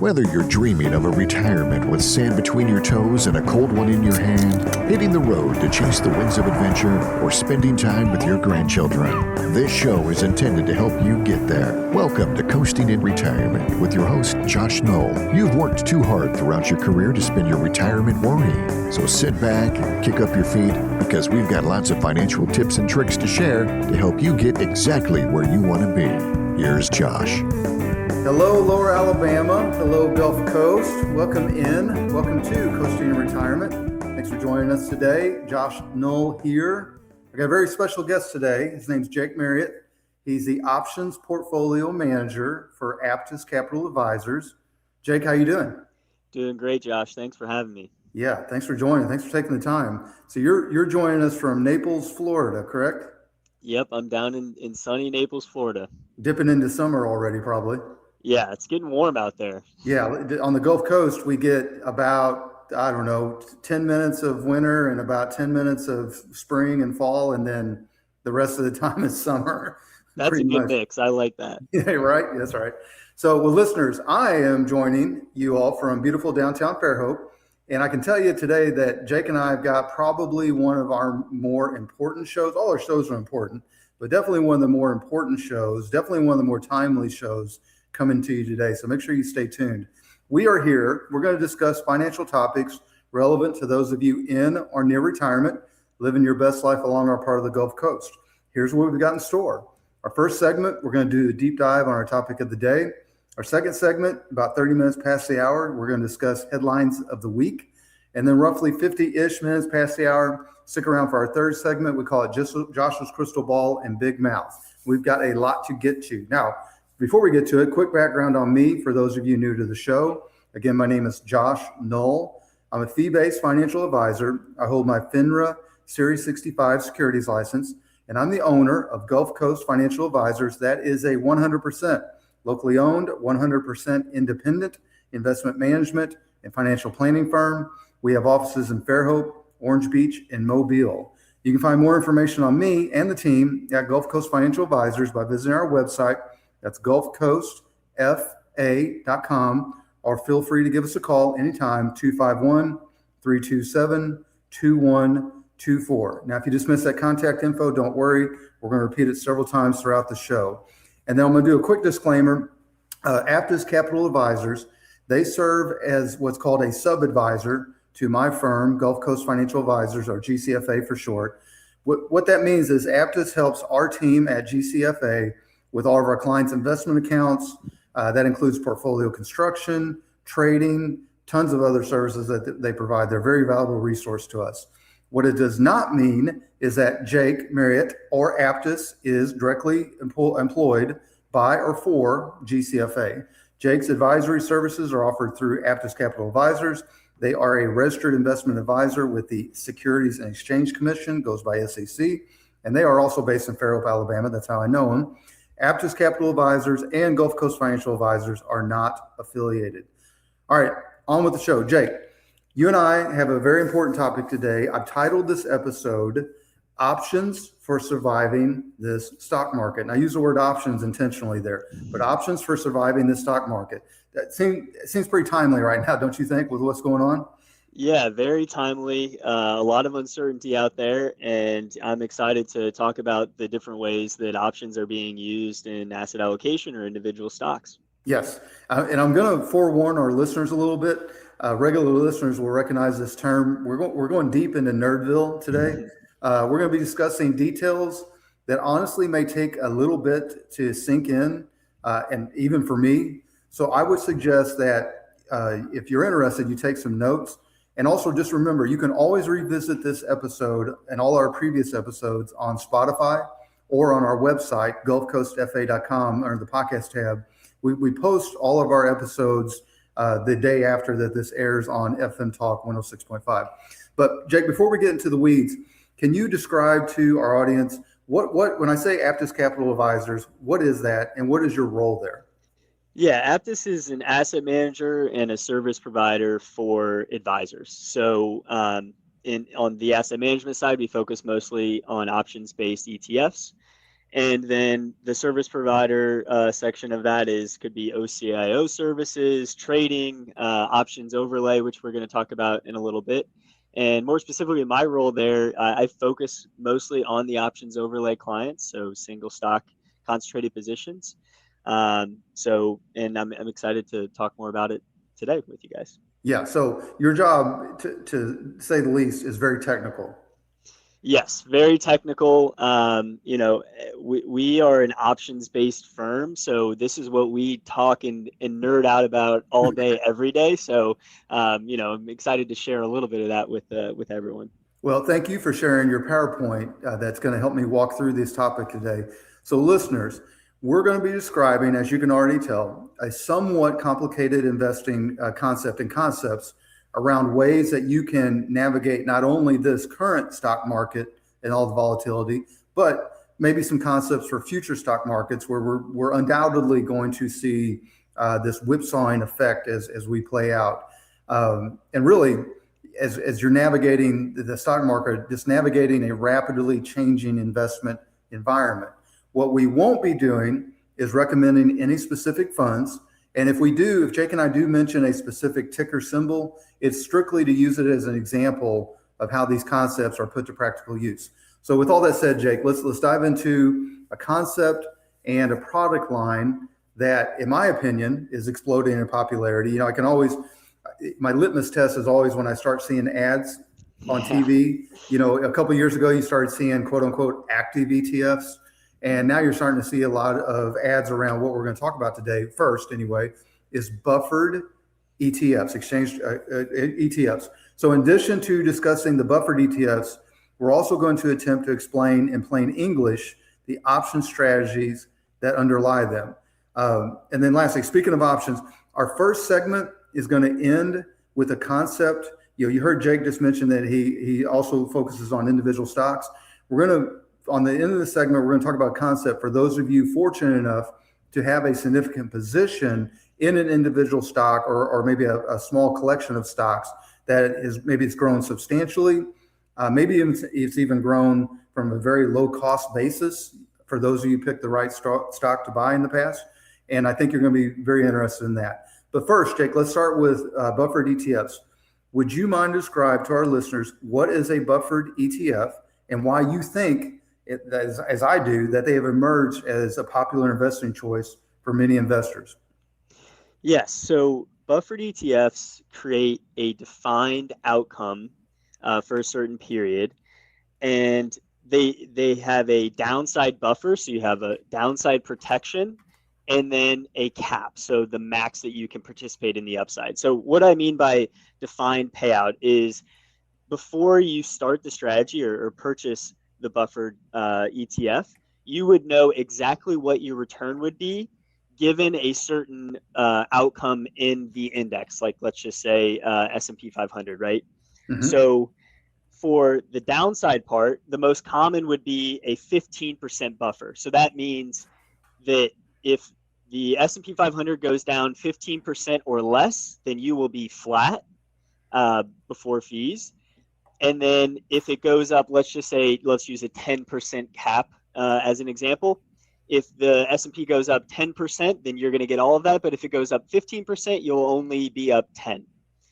Whether you're dreaming of a retirement with sand between your toes and a cold one in your hand, hitting the road to chase the winds of adventure, or spending time with your grandchildren, this show is intended to help you get there. Welcome to Coasting in Retirement with your host, Josh Knoll. You've worked too hard throughout your career to spend your retirement worrying. So sit back, kick up your feet, because we've got lots of financial tips and tricks to share to help you get exactly where you want to be. Here's Josh. Hello, Lower Alabama. Hello, Gulf Coast. Welcome in. Welcome to Coasting in Retirement. Thanks for joining us today. Josh Knoll here. I got a very special guest today. His name's Jake Marriott. He's the Options Portfolio Manager for Aptus Capital Advisors. Jake, how you doing? Doing great, Josh. Thanks for having me. Yeah, thanks for joining. Thanks for taking the time. So you're joining us from Naples, Florida, correct? Yep, I'm down in sunny Naples, Florida. Dipping into summer already, probably. Yeah, it's getting warm out there. Yeah, on the Gulf Coast, we get about, 10 minutes of winter and about 10 minutes of spring and fall, and then the rest of the time is summer. That's a good mix. I like that. Yeah, right? That's right. So, well, listeners, I am joining you all from beautiful downtown Fairhope, and I can tell you today that Jake and I have got probably one of our more important shows. All our shows are important, but definitely one of the more important shows, definitely one of the more timely shows coming to you today. So make sure you stay tuned. We are here. We're going to discuss financial topics relevant to those of you in or near retirement, living your best life along our part of the Gulf Coast. Here's what we've got in store. Our first segment, we're going to do a deep dive on our topic of the day. Our second segment, about 30 minutes past the hour, we're going to discuss headlines of the week. And then roughly 50-ish minutes past the hour, stick around for our third segment. We call it Josh's Crystal Ball and Big Mouth. We've got a lot to get to. Now, before we get to it, quick background on me for those of you new to the show. Again, my name is Josh Knoll. I'm a fee-based financial advisor. I hold my FINRA Series 65 securities license, and I'm the owner of Gulf Coast Financial Advisors. That is a 100% locally owned, 100% independent investment management and financial planning firm. We have offices in Fairhope, Orange Beach, and Mobile. You can find more information on me and the team at Gulf Coast Financial Advisors by visiting our website. That's gulfcoastfa.com, or feel free to give us a call anytime, 251-327-2124. Now, if you just missed that contact info, don't worry. We're going to repeat it several times throughout the show. And then I'm going to do a quick disclaimer. Aptus Capital Advisors, they serve as what's called a sub-advisor to my firm, Gulf Coast Financial Advisors, or GCFA for short. What that means is Aptus helps our team at GCFA with all of our clients' investment accounts. That includes portfolio construction, trading, tons of other services that they provide. They're a very valuable resource to us. What it does not mean is that Jake Marriott or Aptus is directly employed by or for GCFA. Jake's advisory services are offered through Aptus Capital Advisors. They are a registered investment advisor with the Securities and Exchange Commission, goes by SEC, and they are also based in Fairhope, Alabama. That's how I know them. Aptus Capital Advisors and Gulf Coast Financial Advisors are not affiliated. All right, on with the show. Jake, you and I have a very important topic today. I've titled this episode, Options for Surviving This Stock Market. And I use the word options intentionally there, but options for surviving this stock market. That seems pretty timely right now, don't you think, with what's going on? Yeah, very timely. A lot of uncertainty out there, and I'm excited to talk about the different ways that options are being used in asset allocation or individual stocks. Yes, and I'm going to forewarn our listeners a little bit. Regular listeners will recognize this term. We're going deep into Nerdville today. We're going to be discussing details that honestly may take a little bit to sink in, and even for me. So I would suggest that if you're interested, you take some notes. And also just remember, you can always revisit this episode and all our previous episodes on Spotify or on our website, gulfcoastfa.com, under the podcast tab. We post all of our episodes the day after that this airs on FM Talk 106.5. But Jake, before we get into the weeds, can you describe to our audience what when I say Aptus Capital Advisors, what is that and what is your role there? Yeah, Aptus is an asset manager and a service provider for advisors. So on the asset management side, we focus mostly on options-based ETFs. And then the service provider section of that could be OCIO services, trading, options overlay, which we're going to talk about in a little bit. And more specifically, my role there, I focus mostly on the options overlay clients, so single stock concentrated positions. And I'm excited to talk more about it today with you guys. Yeah. So your job, to say the least, is very technical. Yes, very technical. We are an options-based firm, so this is what we talk and nerd out about all day, every day. So, I'm excited to share a little bit of that with everyone. Well, thank you for sharing your PowerPoint. That's going to help me walk through this topic today. So, listeners, we're going to be describing, as you can already tell, a somewhat complicated investing concept and concepts around ways that you can navigate not only this current stock market and all the volatility, but maybe some concepts for future stock markets where we're undoubtedly going to see this whipsawing effect as we play out. And really, as you're navigating the stock market, just navigating a rapidly changing investment environment. What we won't be doing is recommending any specific funds. And if Jake and I do mention a specific ticker symbol, it's strictly to use it as an example of how these concepts are put to practical use. So with all that said, Jake, let's dive into a concept and a product line that, in my opinion, is exploding in popularity. My litmus test is always when I start seeing ads on TV. A couple of years ago, you started seeing quote unquote active ETFs. And now you're starting to see a lot of ads around what we're going to talk about today. First, anyway, is buffered ETFs, exchange ETFs. So in addition to discussing the buffered ETFs, we're also going to attempt to explain in plain English the option strategies that underlie them. And then lastly, speaking of options, our first segment is going to end with a concept. You heard Jake just mention that he also focuses on individual stocks. On the end of the segment, we're going to talk about a concept for those of you fortunate enough to have a significant position in an individual stock or maybe a small collection of stocks maybe it's grown substantially. Maybe it's even grown from a very low cost basis for those of you who picked the right stock to buy in the past. And I think you're going to be very interested in that. But first, Jake, let's start with buffered ETFs. Would you mind describe to our listeners what is a buffered ETF and why you think, as I do, that they have emerged as a popular investing choice for many investors? Yes. So buffered ETFs create a defined outcome for a certain period, and they have a downside buffer. So you have a downside protection and then a cap. So the max that you can participate in the upside. So what I mean by defined payout is before you start the strategy or purchase the buffered ETF, you would know exactly what your return would be given a certain outcome in the index, like let's just say S&P 500, right? Mm-hmm. So for the downside part, the most common would be a 15% buffer. So that means that if the S&P 500 goes down 15% or less, then you will be flat before fees. And then if it goes up, let's use a 10% cap as an example. If the S&P goes up 10%, then you're going to get all of that. But if it goes up 15%, you'll only be up 10.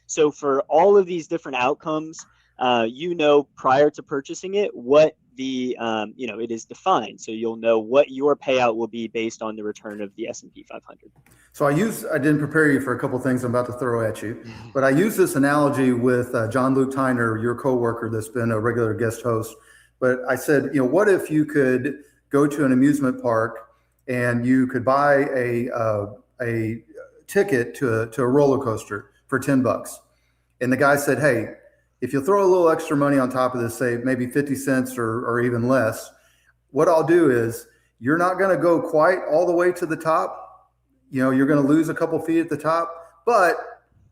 So for all of these different outcomes, prior to purchasing it, what it is defined. So you'll know what your payout will be based on the return of the S&P 500. So I didn't prepare you for a couple of things I'm about to throw at you, but I use this analogy with John Luke Tyner, your coworker that's been a regular guest host. But I said, what if you could go to an amusement park and you could buy a ticket to a roller coaster for $10? And the guy said, hey, if you'll throw a little extra money on top of this, say maybe 50 cents or even less, what I'll do is you're not going to go quite all the way to the top. You're going to lose a couple feet at the top, but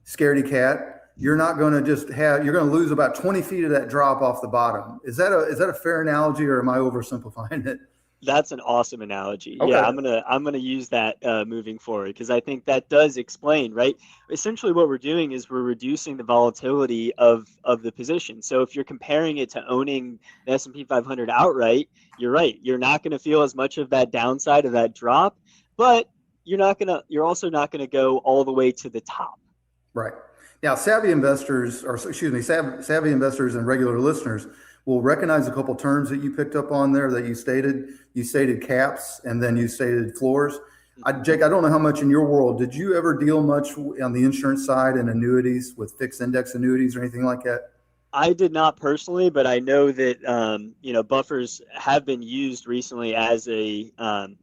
scaredy cat, you're not going to you're going to lose about 20 feet of that drop off the bottom. Is that a fair analogy, or am I oversimplifying it? That's an awesome analogy. Okay. Yeah, I'm gonna use that moving forward, because I think that does explain, right? Essentially, what we're doing is we're reducing the volatility of the position. So if you're comparing it to owning the S&P 500 outright, you're right. You're not going to feel as much of that downside of that drop, but you're also not gonna go all the way to the top. Right. Now, savvy investors, or excuse me, savvy investors and regular listeners will recognize a couple terms that you picked up on there that you stated. You stated caps, and then you stated floors. Jake, I don't know how much in your world, did you ever deal much on the insurance side and annuities with fixed index annuities or anything like that? I did not personally, but I know that buffers have been used recently as a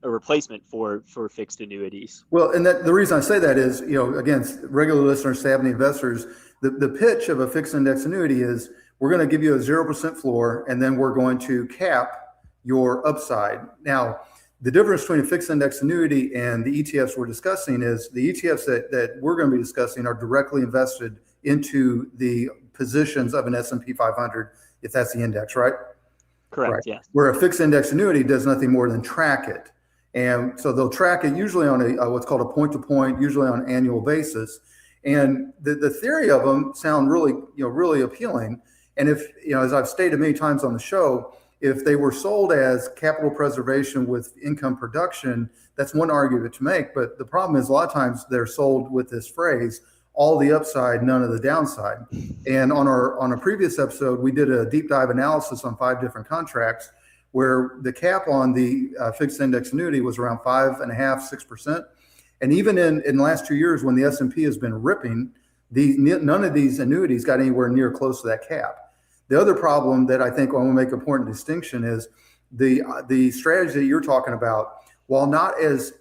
replacement for fixed annuities. Well, and that the reason I say that is, again, regular listeners, savvy investors, the pitch of a fixed index annuity is we're going to give you a 0% floor, and then we're going to cap your upside. Now, the difference between a fixed index annuity and the ETFs we're discussing is the ETFs that we're going to be discussing are directly invested into the positions of an S&P 500, if that's the index, right? Correct. Right. Yes. Where a fixed index annuity does nothing more than track it. And so they'll track it usually on what's called a point to point, usually on an annual basis. And the theory of them sound really, really appealing. And if, as I've stated many times on the show, if they were sold as capital preservation with income production, that's one argument to make. But the problem is a lot of times they're sold with this phrase, all the upside, none of the downside. And on a previous episode, we did a deep dive analysis on 5 different contracts where the cap on the fixed index annuity was around 5.5%, 6%. And even in the last 2 years, when the S&P has been ripping, none of these annuities got anywhere near close to that cap. The other problem that I think I want to make an important distinction is the strategy that you're talking about, while not as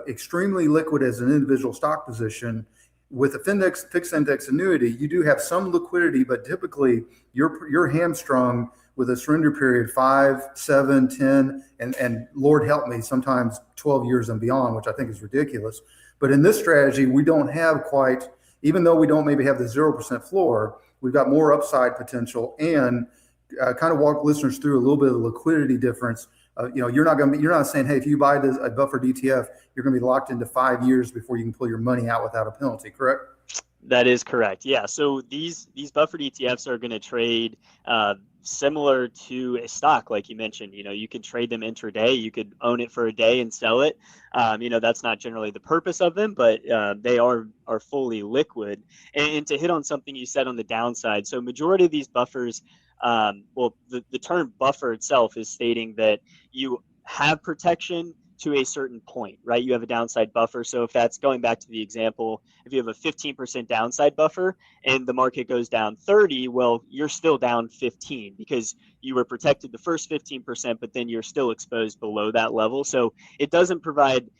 extremely liquid as an individual stock position, with a fixed index annuity, you do have some liquidity, but typically you're hamstrung with a surrender period 5, 7, 10, and Lord help me, sometimes 12 years and beyond, which I think is ridiculous. But in this strategy, we don't have quite, even though we don't maybe have the 0% floor, we've got more upside potential, and kind of walk listeners through a little bit of the liquidity difference. You're not saying, hey, if you buy a buffered ETF, you're going to be locked into 5 years before you can pull your money out without a penalty, correct? That is correct. Yeah. So these buffered ETFs are going to trade similar to a stock, like you mentioned. You can trade them intraday. You could own it for a day and sell it. That's not generally the purpose of them, but they are fully liquid. And to hit on something you said on the downside, so majority of these buffers, the term buffer itself is stating that you have protection to a certain point, right? You have a downside buffer. So if that's going back to the example, if you have a 15% downside buffer and the market goes down 30, well, you're still down 15 because you were protected the first 15%, but then you're still exposed below that level. So it doesn't provide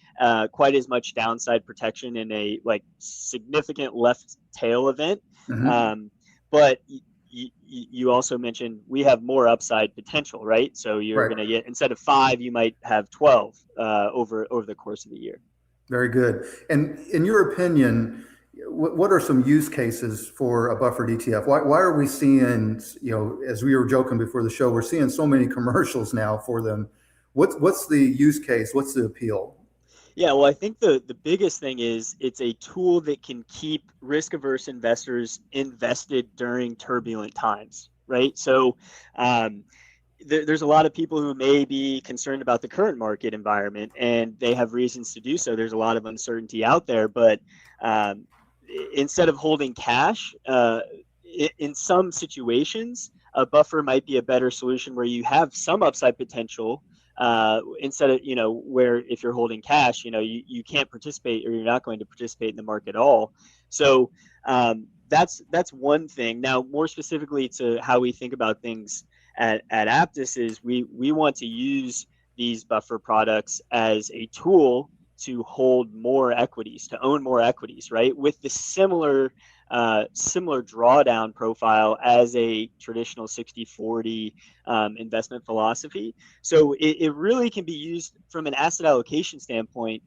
quite as much downside protection in a significant left tail event. Mm-hmm. But you also mentioned we have more upside potential, right? So you're going to get, instead of 5, you might have 12 over the course of the year. Very good. And in your opinion, what are some use cases for a buffered ETF? Why are we seeing, as we were joking before the show, we're seeing so many commercials now for them? What's the use case? What's the appeal? Yeah, well, I think the biggest thing is it's a tool that can keep risk-averse investors invested during turbulent times, right? So there's a lot of people who may be concerned about the current market environment, and they have reasons to do so. There's a lot of uncertainty out there, but instead of holding cash, in some situations, a buffer might be a better solution where you have some upside potential. Instead of, where if you're holding cash, you can't participate, or you're not going to participate in the market at all. So that's one thing. Now, more specifically to how we think about things at Aptus is we want to use these buffer products as a tool to hold more equities, to own more equities, right? With the similar drawdown profile as a traditional 60-40 investment philosophy. So it really can be used from an asset allocation standpoint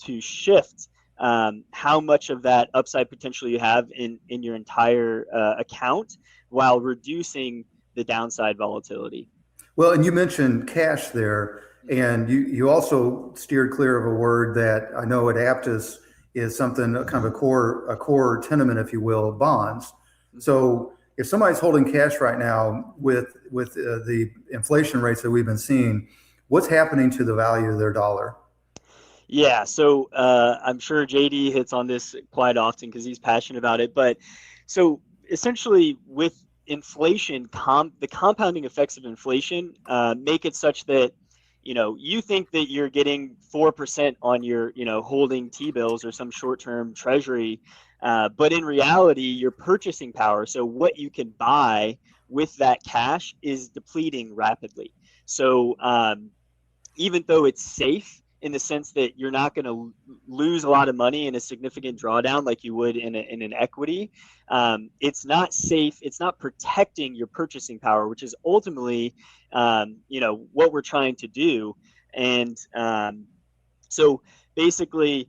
to shift how much of that upside potential you have in your entire account while reducing the downside volatility. Well, and you mentioned cash there. And you also steered clear of a word that I know at Aptus is something kind of a core tenement, if you will, of bonds. So if somebody's holding cash right now with the inflation rates that we've been seeing, what's happening to the value of their dollar? Yeah, so I'm sure JD hits on this quite often because he's passionate about it. But so essentially, with inflation, the compounding effects of inflation make it such that you think that you're getting 4% on your holding T-bills or some short-term treasury, but in reality, your purchasing power, so what you can buy with that cash, is depleting rapidly. So even though it's safe in the sense that you're not going to lose a lot of money in a significant drawdown like you would in an equity, it's not safe. It's not protecting your purchasing power, which is ultimately, what we're trying to do. And so basically,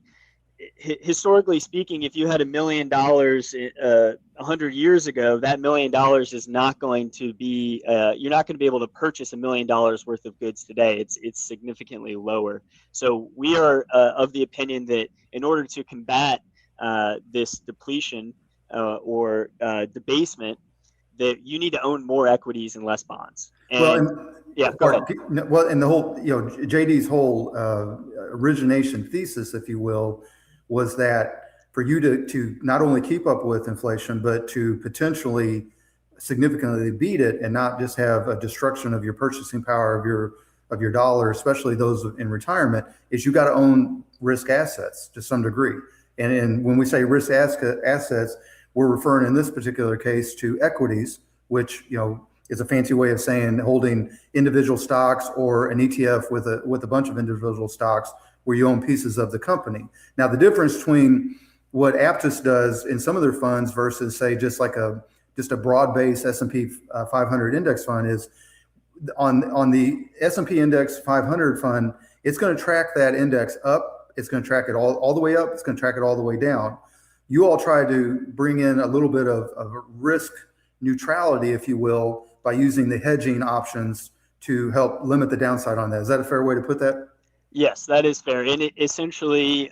historically speaking, if you had $1 million 100 years ago, that $1 million is not going to be you're not going to be able to purchase $1 million worth of goods today. It's significantly lower. So we are of the opinion that in order to combat this depletion or debasement, that you need to own more equities and less bonds. And yeah, go ahead. Well, and the whole, JD's whole origination thesis, if you will, was that for you to not only keep up with inflation, but to potentially significantly beat it and not just have a destruction of your purchasing power of your dollar, especially those in retirement, is you got to own risk assets to some degree. And when we say risk assets, we're referring in this particular case to equities, which is a fancy way of saying holding individual stocks or an ETF with a bunch of individual stocks where you own pieces of the company. Now, the difference between what Aptus does in some of their funds versus, say, just a broad-based S&P 500 index fund is on the S&P Index 500 fund, it's going to track that index up. It's going to track it all the way up. It's going to track it all the way down. You all try to bring in a little bit of risk neutrality, if you will, by using the hedging options to help limit the downside on that. Is that a fair way to put that? Yes, that is fair. And essentially,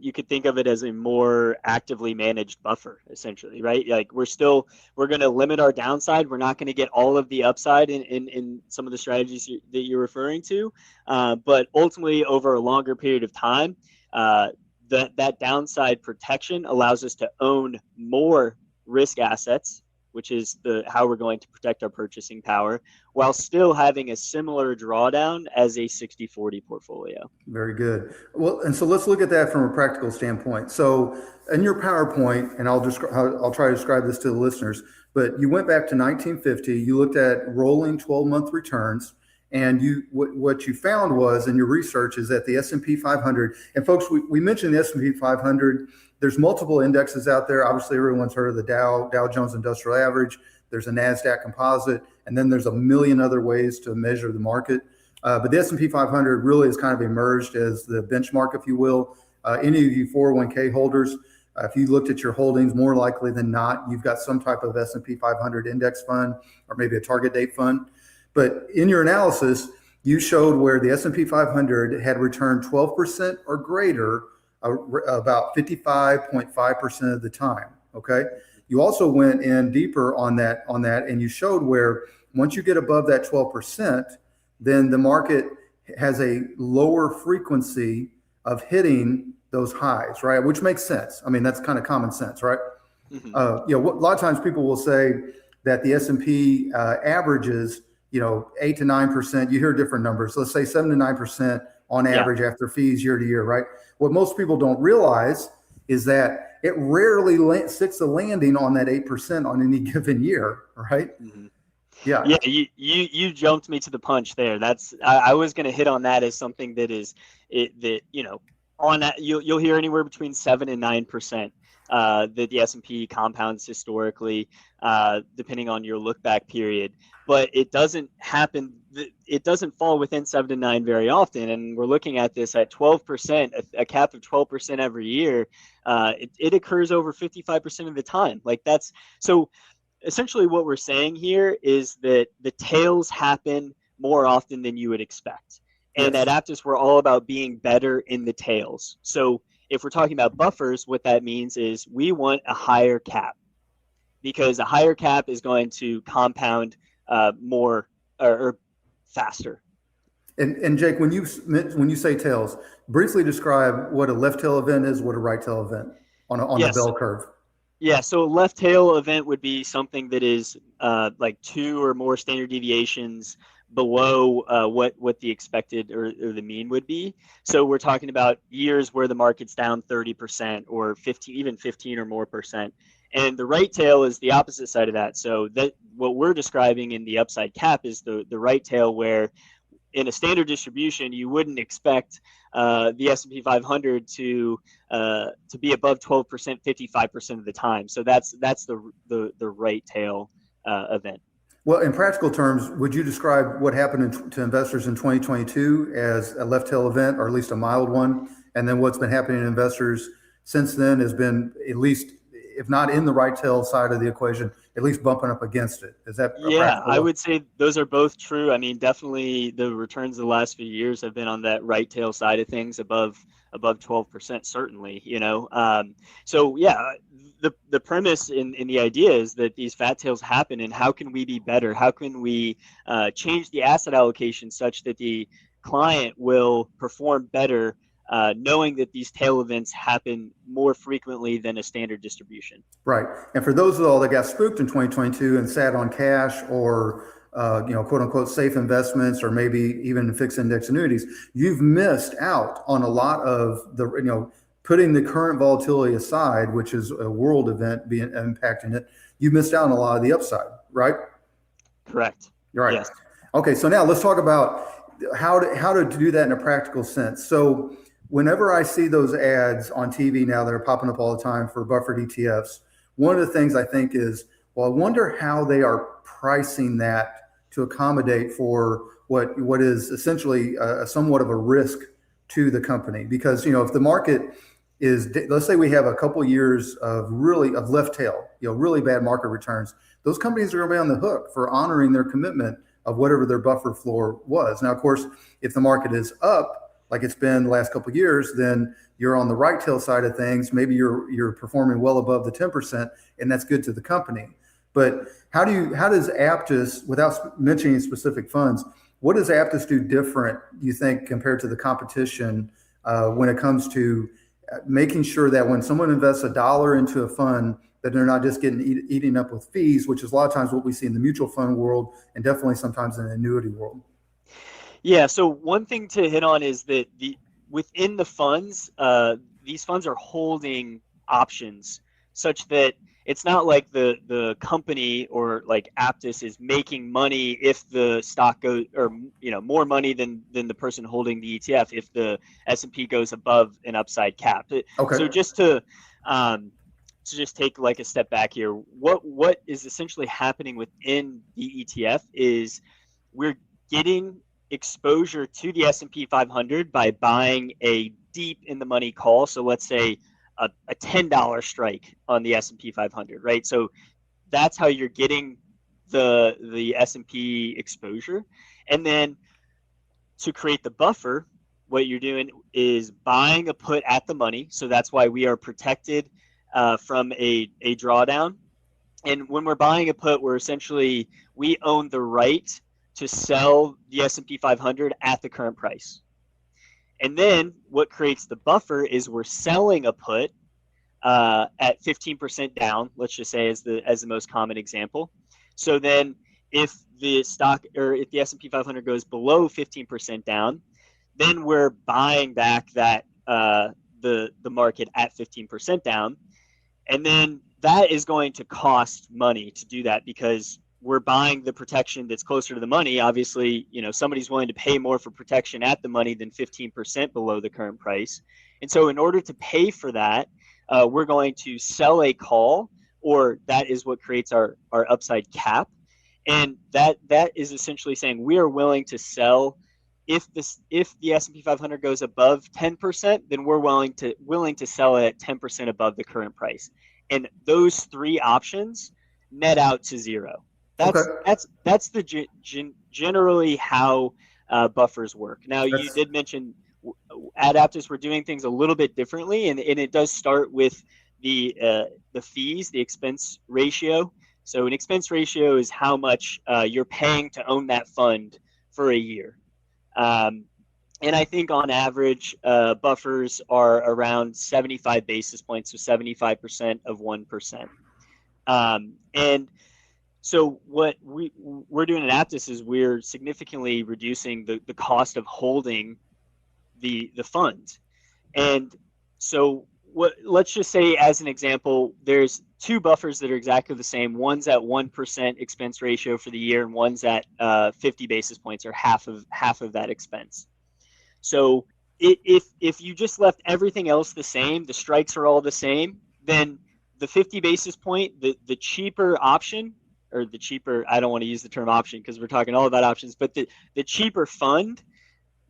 you could think of it as a more actively managed buffer, essentially, right? Like we're going to limit our downside. We're not going to get all of the upside in some of the strategies that you're referring to. But ultimately, over a longer period of time, that downside protection allows us to own more risk assets, which is how we're going to protect our purchasing power, while still having a similar drawdown as a 60-40 portfolio. Very good. Well, and so let's look at that from a practical standpoint. So in your PowerPoint, and I'll try to describe this to the listeners, but you went back to 1950, you looked at rolling 12-month returns, and what you found was in your research is that the S&P 500, and folks, we mentioned the S&P 500, there's multiple indexes out there. Obviously, everyone's heard of the Dow Jones Industrial Average. There's a NASDAQ composite, and then there's a million other ways to measure the market. But the S&P 500 really has kind of emerged as the benchmark, if you will. Any of you 401k holders, if you looked at your holdings, more likely than not, you've got some type of S&P 500 index fund or maybe a target date fund. But in your analysis, you showed where the S&P 500 had returned 12% or greater about 55.5% of the time. Okay. You also went in deeper on that, and you showed where once you get above that 12%, then the market has a lower frequency of hitting those highs, right? Which makes sense. I mean, that's kind of common sense, right? Mm-hmm. A lot of times people will say that the S&P averages, 8 to 9%. You hear different numbers. Let's say 7 to 9% on average after fees year to year, right? What most people don't realize is that it rarely sticks a landing on that 8% on any given year, right? Mm-hmm. Yeah. Yeah. You jumped me to the punch there. I was going to hit on that as something that is on that you'll hear anywhere between 7 and 9%. That the S&P compounds historically, depending on your look back period, but it doesn't happen. It doesn't fall within 7 to 9 very often. And we're looking at this at 12%, a cap of 12% every year. It occurs over 55% of the time. Like that's so essentially what we're saying here is that the tails happen more often than you would expect. And Yes. at Aptus, we're all about being better in the tails. So if we're talking about buffers, what that means is we want a higher cap, because a higher cap is going to compound more or faster. And Jake, when you say tails, briefly describe what a left tail event is, what a right tail event on the Yes. bell curve. Yeah, so a left tail event would be something that is like 2 or more standard deviations below what the expected or the mean would be. So we're talking about years where the market's down 30% or 15, even 15 or more percent. And the right tail is the opposite side of that. So that what we're describing in the upside cap is the right tail, where in a standard distribution, you wouldn't expect the S&P 500 to be above 12%, 55% of the time. So that's the right tail event. Well, in practical terms, would you describe what happened to investors in 2022 as a left tail event, or at least a mild one? And then what's been happening to investors since then has been, at least, if not in the right tail side of the equation, at least bumping up against it. Is that a Yeah, practical I look? would say those are both true. I mean, definitely the returns of the last few years have been on that right tail side of things, above 12%, certainly, you know. So yeah, the premise in the idea is that these fat tails happen, and how can we be better? How can we change the asset allocation such that the client will perform better, knowing that these tail events happen more frequently than a standard distribution? Right. And for those of all that got spooked in 2022 and sat on cash or quote unquote safe investments, or maybe even fixed index annuities, you've missed out on a lot of putting the current volatility aside, which is a world event being impacting it. You missed out on a lot of the upside, right? Correct. Right. Yes. Okay. So now let's talk about how to do that in a practical sense. So whenever I see those ads on TV now that are popping up all the time for buffered ETFs, one of the things I think is, well, I wonder how they are pricing that to accommodate for what is essentially somewhat of a risk to the company. Because if the market is, let's say we have a couple years of left tail, really bad market returns, those companies are going to be on the hook for honoring their commitment of whatever their buffer floor was. Now, of course, if the market is up, like it's been the last couple of years, then you're on the right tail side of things. Maybe you're performing well above the 10%, and that's good to the company. But how does Aptus, without mentioning specific funds, what does Aptus do different, you think, compared to the competition when it comes to making sure that when someone invests $1 into a fund, that they're not just getting eating up with fees, which is a lot of times what we see in the mutual fund world, and definitely sometimes in the annuity world? Yeah, so one thing to hit on is that within the funds, these funds are holding options such that it's not like the company or like Aptus is making money if the stock goes, or more money than the person holding the ETF if the S&P goes above an upside cap. Okay. So just to just take like a step back here, what is essentially happening within the ETF is we're getting exposure to the S&P 500 by buying a deep in the money call. So let's say a $10 strike on the S&P 500, right? So that's how you're getting the S&P exposure. And then to create the buffer, what you're doing is buying a put at the money. So that's why we are protected from a drawdown. And when we're buying a put, we own the right to sell the S&P 500 at the current price. And then what creates the buffer is we're selling a put at 15% down, let's just say as the most common example. So then if the stock, or if the S&P 500 goes below 15% down, then we're buying back that the market at 15% down. And then that is going to cost money to do that, because we're buying the protection that's closer to the money. Obviously, somebody's willing to pay more for protection at the money than 15% below the current price. And so in order to pay for that, we're going to sell a call, or that is what creates our upside cap. And that is essentially saying we are willing to sell if the S&P 500 goes above 10%, then we're willing to sell it at 10% above the current price. And those three options net out to zero. That's the generally how buffers work. Now, you did mention at Aptus we're doing things a little bit differently, and it does start with the fees, the expense ratio. So an expense ratio is how much you're paying to own that fund for a year. And I think on average, buffers are around 75 basis points, so 75% of 1%. And so what we're doing at Aptus is we're significantly reducing the cost of holding the fund. And so let's just say, as an example, there's two buffers that are exactly the same. One's at 1% expense ratio for the year, and one's at 50 basis points, or half of that expense. So if you just left everything else the same, the strikes are all the same, then the 50 basis point, the cheaper option, or the cheaper, I don't want to use the term option because we're talking all about options, but the cheaper fund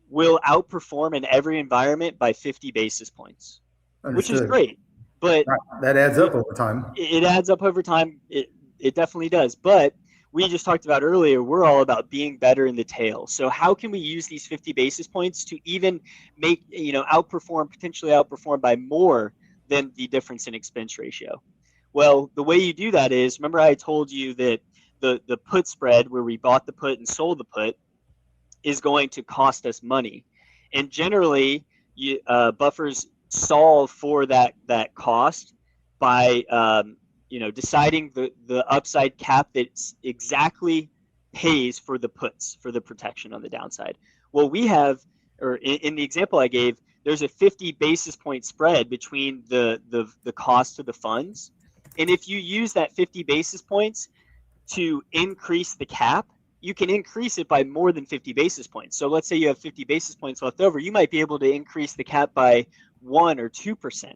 will outperform in every environment by 50 basis points. Understood. Which is great. But that adds up over time. It adds up over time. It definitely does. But we just talked about earlier, we're all about being better in the tail. So how can we use these 50 basis points to even make, potentially outperform by more than the difference in expense ratio? Well, the way you do that is, remember I told you that the put spread, where we bought the put and sold the put, is going to cost us money. And generally, buffers solve for that cost by deciding the upside cap that exactly pays for the puts, for the protection on the downside. Well, we have, or in the example I gave, there's a 50 basis point spread between the cost of the funds. And if you use that 50 basis points to increase the cap, you can increase it by more than 50 basis points. So let's say you have 50 basis points left over, you might be able to increase the cap by 1 or 2%.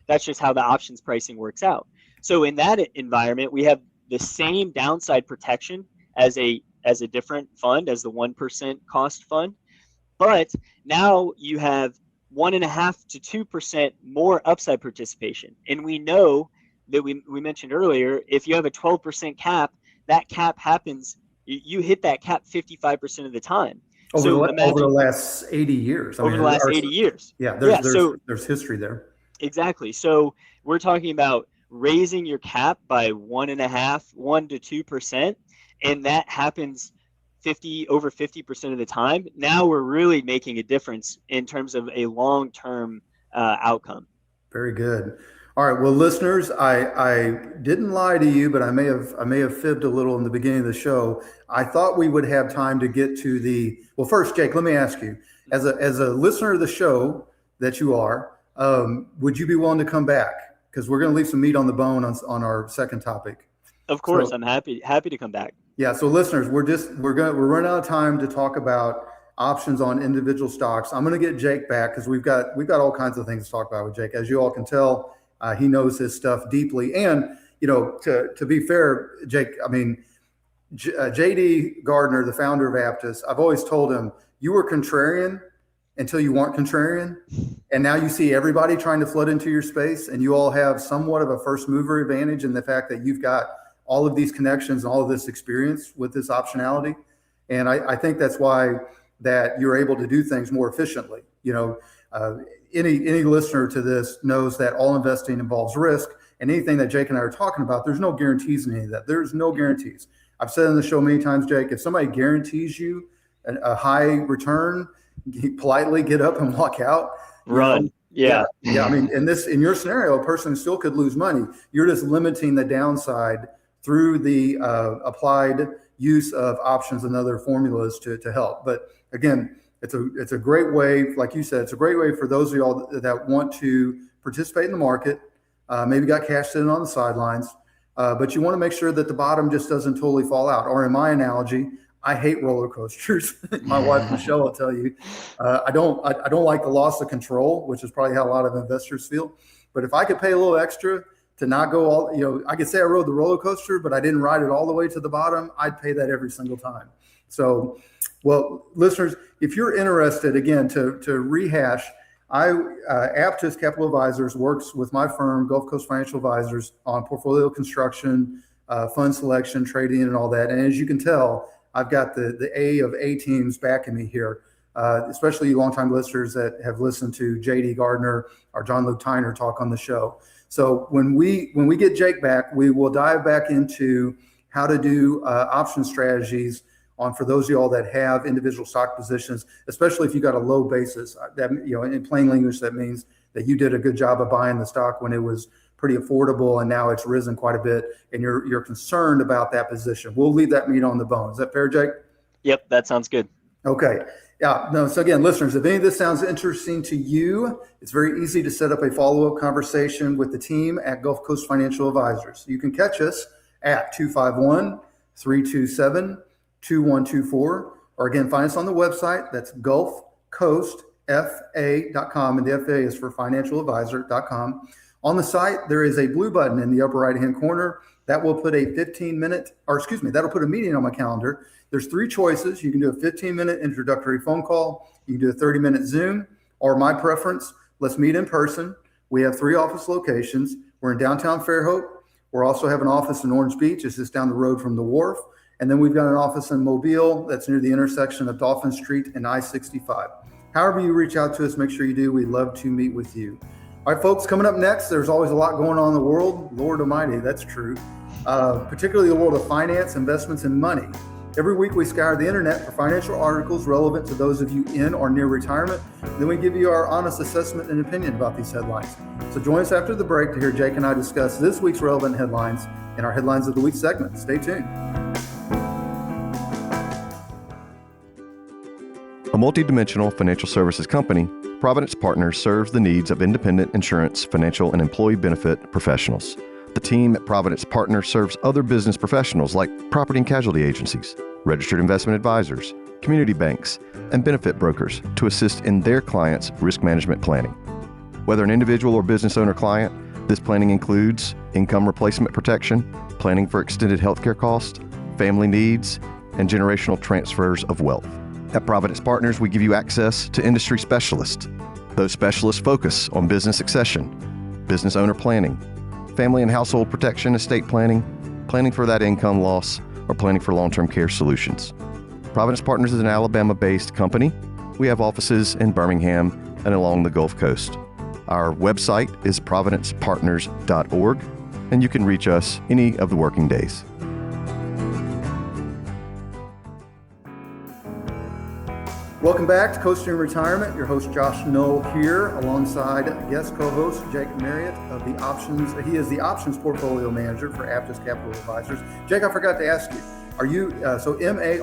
That's just how the options pricing works out. So in that environment, we have the same downside protection as a different fund, as the 1% cost fund, but now you have 1.5 to 2% more upside participation. And we know that we mentioned earlier, if you have a 12% cap, that cap happens, you hit that cap 55% of the time. Over the last 80 years. Over the last 80 years. Yeah, there's history there. Exactly. So we're talking about raising your cap by 1 to 2%, and that happens over 50% of the time. Now we're really making a difference in terms of a long-term outcome. Very good. All right. Well, listeners, I didn't lie to you, but I may have fibbed a little in the beginning of the show. I thought we would have time to get to well, first, Jake, let me ask you, as a listener of the show that you are, would you be willing to come back? Because we're going to leave some meat on the bone on our second topic. Of course, I'm happy to come back. Yeah. So listeners, we're running out of time to talk about options on individual stocks. I'm going to get Jake back because we've got all kinds of things to talk about with Jake. As you all can tell, he knows his stuff deeply. And, to be fair, Jake, I mean, J.D. Gardner, the founder of Aptus, I've always told him, you were contrarian until you weren't contrarian. And now you see everybody trying to flood into your space, and you all have somewhat of a first mover advantage in the fact that you've got all of these connections and all of this experience with this optionality. And I think that's why that you're able to do things more efficiently. Any listener to this knows that all investing involves risk, and anything that Jake and I are talking about, there's no guarantees in any of that. There's no guarantees. I've said on the show many times, Jake, if somebody guarantees you a high return, politely get up and walk out. Run. Yeah. I mean, in your scenario, a person still could lose money. You're just limiting the downside through the applied use of options and other formulas to help. But again, it's a great way, like you said, it's a great way for those of y'all that want to participate in the market, maybe got cash sitting on the sidelines, but you want to make sure that the bottom just doesn't totally fall out. Or in my analogy, I hate roller coasters. My wife Michelle will tell you, I don't like the loss of control, which is probably how a lot of investors feel. But if I could pay a little extra to not go all, I could say I rode the roller coaster, but I didn't ride it all the way to the bottom, I'd pay that every single time. So, well, listeners, if you're interested, again, to rehash, Aptus Capital Advisors works with my firm, Gulf Coast Financial Advisors, on portfolio construction, fund selection, trading, and all that. And as you can tell, I've got the A of A teams backing me here, especially longtime listeners that have listened to JD Gardner or John Luke Tyner talk on the show. So when we get Jake back, we will dive back into how to do option strategies for those of y'all that have individual stock positions, especially if you got a low basis. That, in plain English, that means that you did a good job of buying the stock when it was pretty affordable and now it's risen quite a bit, and you're concerned about that position. We'll leave that meat on the bone. Is that fair, Jake? Yep, that sounds good. Okay. Yeah. No. So again, listeners, if any of this sounds interesting to you, it's very easy to set up a follow-up conversation with the team at Gulf Coast Financial Advisors. You can catch us at 251-327-2124, or again, find us on the website. That's gulfcoastfa.com, and the FA is for financialadvisor.com. On the site, there is a blue button in the upper right-hand corner that will put that'll put a meeting on my calendar. There's 3 choices. You can do a 15-minute introductory phone call. You can do a 30-minute Zoom, or my preference, let's meet in person. We have 3 office locations. We're in downtown Fairhope. We also have an office in Orange Beach. It's just down the road from the wharf. And then we've got an office in Mobile that's near the intersection of Dolphin Street and I-65. However you reach out to us, make sure you do. We'd love to meet with you. All right, folks, coming up next, there's always a lot going on in the world. Lord Almighty, that's true. Particularly the world of finance, investments, and money. Every week we scour the internet for financial articles relevant to those of you in or near retirement. Then we give you our honest assessment and opinion about these headlines. So join us after the break to hear Jake and I discuss this week's relevant headlines in our Headlines of the Week segment. Stay tuned. A multidimensional financial services company, Providence Partners serves the needs of independent insurance, financial, and employee benefit professionals. The team at Providence Partners serves other business professionals like property and casualty agencies, registered investment advisors, community banks, and benefit brokers to assist in their clients' risk management planning. Whether an individual or business owner client, this planning includes income replacement protection, planning for extended healthcare costs, family needs, and generational transfers of wealth. At Providence Partners, we give you access to industry specialists. Those specialists focus on business succession, business owner planning, family and household protection, estate planning, planning for that income loss, or planning for long-term care solutions. Providence Partners is an Alabama-based company. We have offices in Birmingham and along the Gulf Coast. Our website is providencepartners.org, and you can reach us any of the working days. Welcome back to Coasting Retirement. Your host Josh Knoll here, alongside guest co-host Jake Marriott of the Options. He is the Options Portfolio Manager for Aptus Capital Advisors. Jake, I forgot to ask you, are you so Marriott?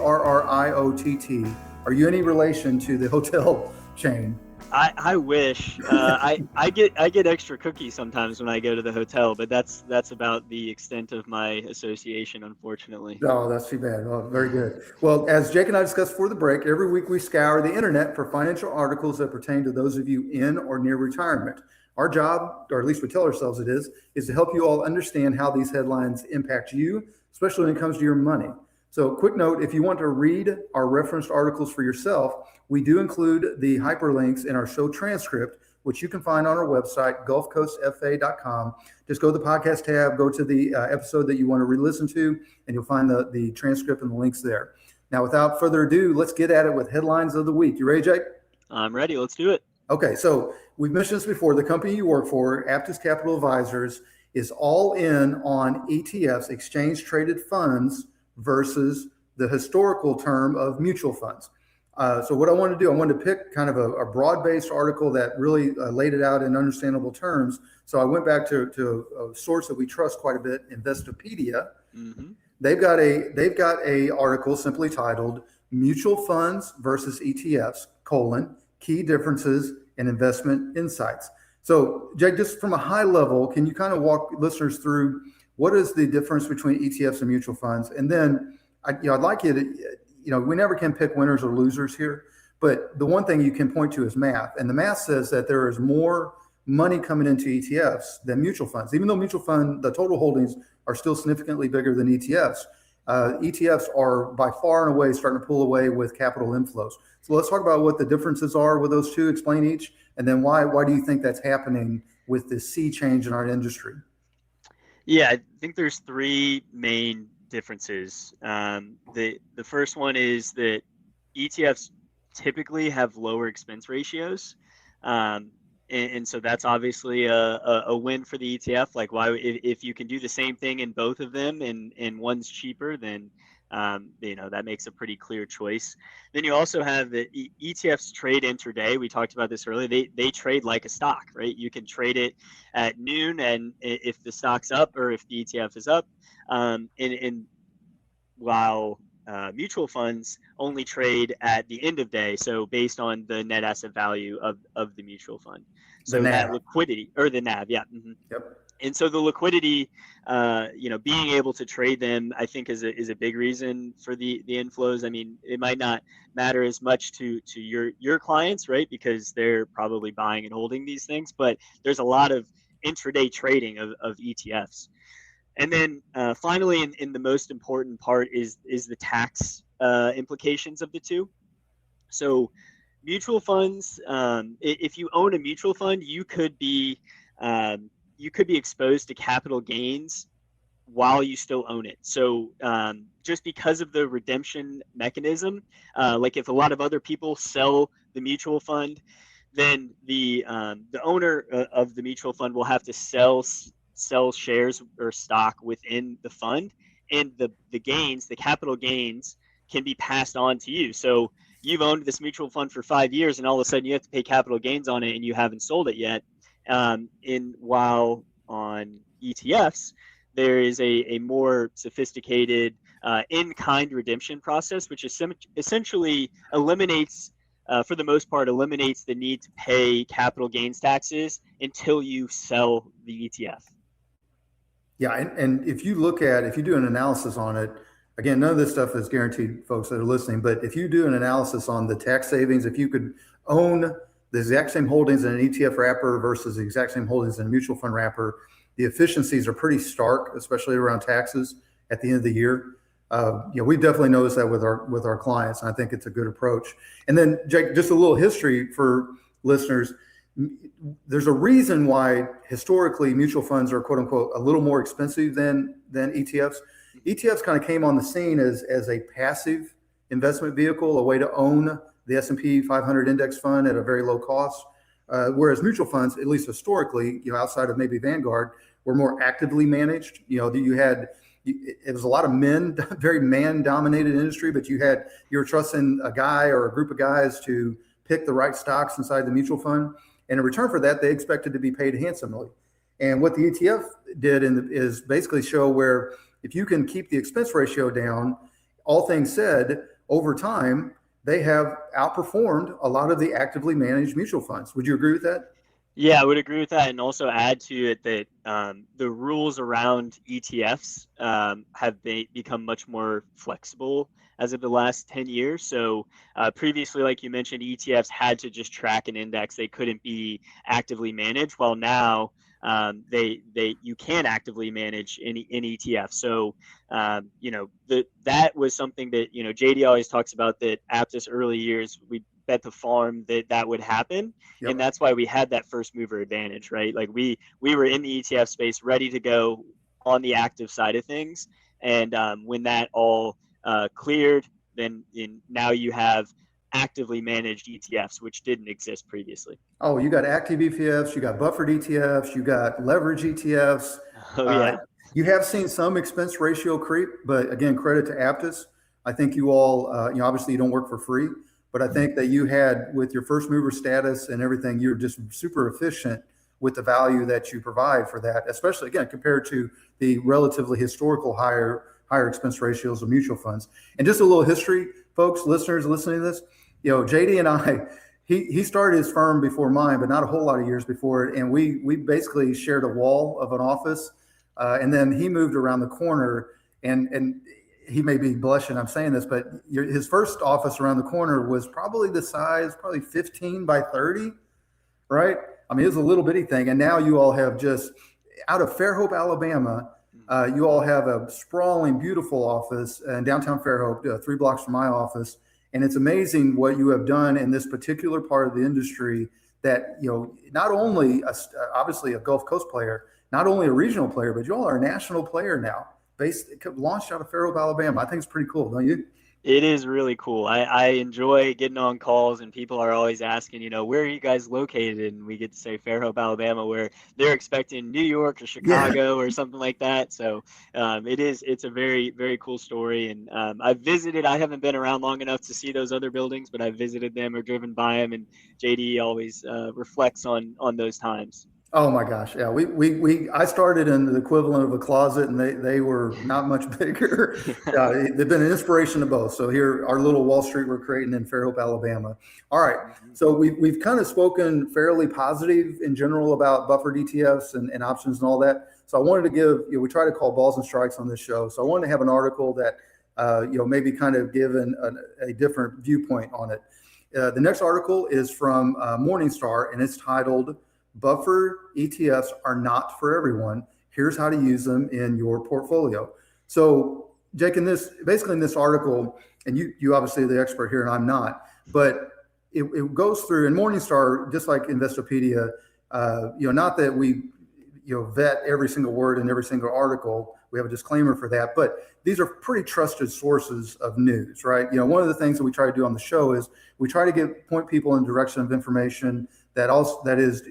Are you any relation to the hotel chain? I wish. I get extra cookies sometimes when I go to the hotel, but that's about the extent of my association, unfortunately. Oh, that's too bad. Oh, very good. Well, as Jake and I discussed before the break, every week we scour the internet for financial articles that pertain to those of you in or near retirement. Our job, or at least we tell ourselves it is to help you all understand how these headlines impact you, especially when it comes to your money. So quick note, if you want to read our referenced articles for yourself, we do include the hyperlinks in our show transcript, which you can find on our website, gulfcoastfa.com. Just go to the podcast tab, go to the episode that you want to re-listen to, and you'll find the transcript and the links there. Now, without further ado, let's get at it with Headlines of the Week. You ready, Jake? I'm ready. Let's do it. Okay, so we've mentioned this before. The company you work for, Aptus Capital Advisors, is all in on ETFs, exchange-traded funds, versus the historical term of mutual funds. So what I wanted to do, I wanted to pick kind of a broad-based article that really laid it out in understandable terms. So I went back to a source that we trust quite a bit, Investopedia. Mm-hmm. They've got a article simply titled "Mutual Funds versus ETFs: Key Differences in Investment Insights." So Jake, just from a high level, can you kind of walk listeners through what is the difference between ETFs and mutual funds? And then I'd like you to, we never can pick winners or losers here, but the one thing you can point to is math. And the math says that there is more money coming into ETFs than mutual funds. Even though mutual fund, the total holdings are still significantly bigger than ETFs, ETFs are by far and away starting to pull away with capital inflows. So let's talk about what the differences are with those two, explain each, and then why do you think that's happening with this sea change in our industry? Yeah, I think there's 3 main differences. The first one is that ETFs typically have lower expense ratios. And so that's obviously a win for the ETF. Like, why, if you can do the same thing in both of them and one's cheaper, then that makes a pretty clear choice. Then you also have the ETFs trade intraday. We talked about this earlier. They trade like a stock, right? You can trade it at noon, and if the stock's up or if the ETF is up, and while mutual funds only trade at the end of day, so based on the net asset value of the mutual fund. So that liquidity, or the NAV, yeah. Mm-hmm. Yep. And so the liquidity, being able to trade them, I think is a big reason for the inflows. I mean, it might not matter as much to your clients, right? Because they're probably buying and holding these things, but there's a lot of intraday trading of ETFs. And then finally, in the most important part is the tax implications of the two. So mutual funds, if you own a mutual fund, you could be exposed to capital gains while you still own it. So just because of the redemption mechanism, like if a lot of other people sell the mutual fund, then the owner of the mutual fund will have to sell shares or stock within the fund, and the gains, the capital gains, can be passed on to you. So you've owned this mutual fund for 5 years, and all of a sudden you have to pay capital gains on it, and you haven't sold it yet. While on ETFs, there is a more sophisticated in-kind redemption process, which essentially eliminates, for the most part, eliminates the need to pay capital gains taxes until you sell the ETF. Yeah, and if you do an analysis on it, again, none of this stuff is guaranteed, folks that are listening, but if you do an analysis on the tax savings, if you could own the exact same holdings in an ETF wrapper versus the exact same holdings in a mutual fund wrapper, the efficiencies are pretty stark, especially around taxes at the end of the year. We definitely noticed that with our clients, and I think it's a good approach. And then, Jake, just a little history for listeners. There's a reason why historically mutual funds are, quote unquote, a little more expensive than ETFs. ETFs kind of came on the scene as a passive investment vehicle, a way to own the S&P 500 index fund at a very low cost. Whereas mutual funds, at least historically, outside of maybe Vanguard, were more actively managed. It was a lot of men, very man-dominated industry, but you were trusting a guy or a group of guys to pick the right stocks inside the mutual fund. And in return for that, they expected to be paid handsomely. And what the ETF did is basically show where if you can keep the expense ratio down, all things said, over time, they have outperformed a lot of the actively managed mutual funds. Would you agree with that? Yeah, I would agree with that, and also add to it that the rules around ETFs have become much more flexible as of the last 10 years. So previously, like you mentioned, ETFs had to just track an index. They couldn't be actively managed, while now you can actively manage in ETF. So that was something that JD always talks about, that Aptus early years, we bet the farm that would happen. Yep. And that's why we had that first mover advantage, right? Like we were in the ETF space ready to go on the active side of things. And when that all cleared, then now you have actively managed ETFs, which didn't exist previously. Oh, you got active ETFs, you got buffered ETFs, you got leverage ETFs. Oh, yeah. You have seen some expense ratio creep, but again, credit to Aptus. I think you all, obviously you don't work for free, but I think that you had, with your first mover status and everything, you're just super efficient with the value that you provide for that, especially again, compared to the relatively historical higher expense ratios of mutual funds. And just a little history, folks, listeners listening to this, JD and I, he started his firm before mine, but not a whole lot of years before it. And we basically shared a wall of an office. And then he moved around the corner, and he may be blushing I'm saying this, but his first office around the corner was probably the size, probably 15 by 30, right? I mean, it was a little bitty thing. And now you all have just, out of Fairhope, Alabama, you all have a sprawling, beautiful office in downtown Fairhope, 3 blocks from my office. And it's amazing what you have done in this particular part of the industry that, not only obviously a Gulf Coast player, not only a regional player, but you all are a national player now. launched out of Fairhope, Alabama. I think it's pretty cool, don't you? It is really cool. I enjoy getting on calls and people are always asking, where are you guys located? And we get to say Fairhope, Alabama, where they're expecting New York or Chicago or something like that. So it's a very, very cool story. And I've visited, I haven't been around long enough to see those other buildings, but I've visited them or driven by them. And JD always reflects on those times. Oh my gosh. Yeah. I started in the equivalent of a closet and they were not much bigger. They've been an inspiration to both. So here, our little Wall Street we're creating in Fairhope, Alabama. All right. So we've kind of spoken fairly positive in general about buffered ETFs and options and all that. So I wanted to give, we try to call balls and strikes on this show. So I wanted to have an article that, maybe kind of give a different viewpoint on it. The next article is from Morningstar and it's titled, Buffer ETFs are not for everyone. Here's how to use them in your portfolio. So, Jake, in this article, and you obviously are the expert here, and I'm not, but it goes through, and Morningstar, just like Investopedia, not that we, vet every single word in every single article. We have a disclaimer for that, but these are pretty trusted sources of news, right? One of the things that we try to do on the show is we try to point people in the direction of information that is,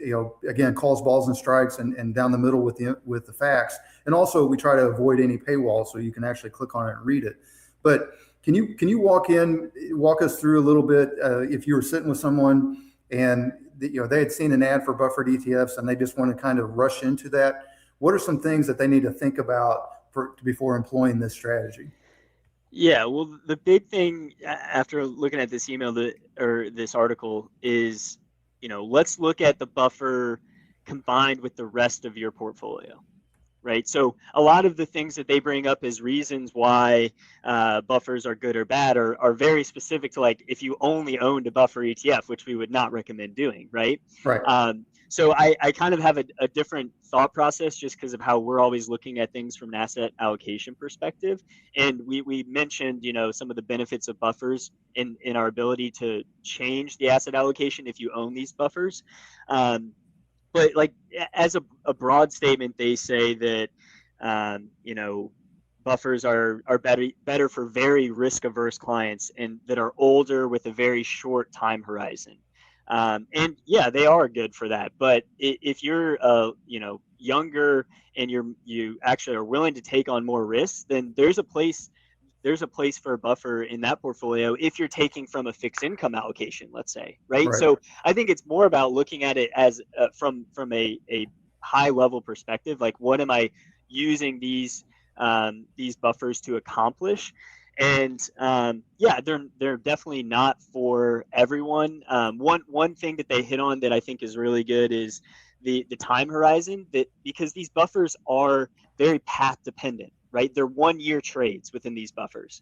again, calls balls and strikes and down the middle with the facts. And also we try to avoid any paywall so you can actually click on it and read it. But can you walk us through a little bit, if you were sitting with someone and they had seen an ad for buffered ETFs and they just want to kind of rush into that, what are some things that they need to think about before employing this strategy? Yeah, well, the big thing after looking at this email or this article is, let's look at the buffer combined with the rest of your portfolio, right? So a lot of the things that they bring up as reasons why buffers are good or bad are very specific to, like, if you only owned a buffer ETF, which we would not recommend doing, right? Right. So I kind of have a different thought process just because of how we're always looking at things from an asset allocation perspective. And we mentioned, some of the benefits of buffers in our ability to change the asset allocation if you own these buffers. But like as a broad statement, they say that, buffers are better for very risk averse clients and that are older with a very short time horizon. And yeah, they are good for that. But if you're, younger and you actually are willing to take on more risks, then there's a place for a buffer in that portfolio if you're taking from a fixed income allocation, let's say, right? So I think it's more about looking at it as from a high level perspective, like what am I using these buffers to accomplish? And they're definitely not for everyone. One thing that they hit on that I think is really good is the time horizon, that because these buffers are very path dependent, right? They're 1 year trades within these buffers.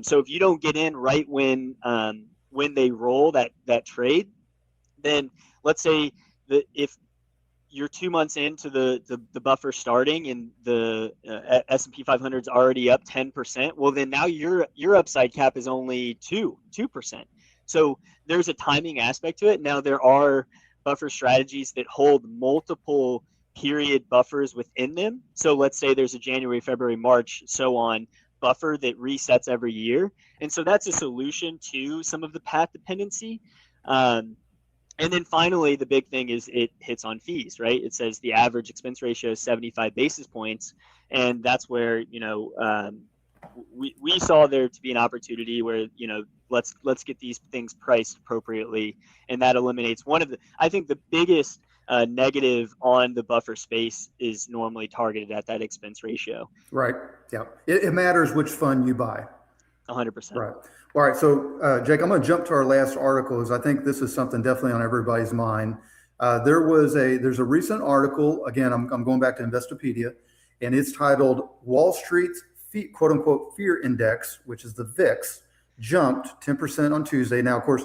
So if you don't get in right when they roll that trade, then let's say that if you're 2 months into the buffer starting and the S&P 500 is already up 10%, well, then now your upside cap is only 2%. So there's a timing aspect to it. Now there are buffer strategies that hold multiple period buffers within them. So let's say there's a January, February, March, so on buffer that resets every year. And so that's a solution to some of the path dependency. And then finally, the big thing is it hits on fees, right? It says the average expense ratio is 75 basis points. And that's where, we saw there to be an opportunity where, let's get these things priced appropriately. And that eliminates I think the biggest negative on the buffer space is normally targeted at that expense ratio. Right. Yeah. It matters which fund you buy. 100%. Right. All right. So, Jake, I'm going to jump to our last article, as I think this is something definitely on everybody's mind. There's a recent article. Again, I'm going back to Investopedia, and it's titled "Wall Street's quote unquote fear index," which is the VIX, jumped 10% on Tuesday. Now, of course,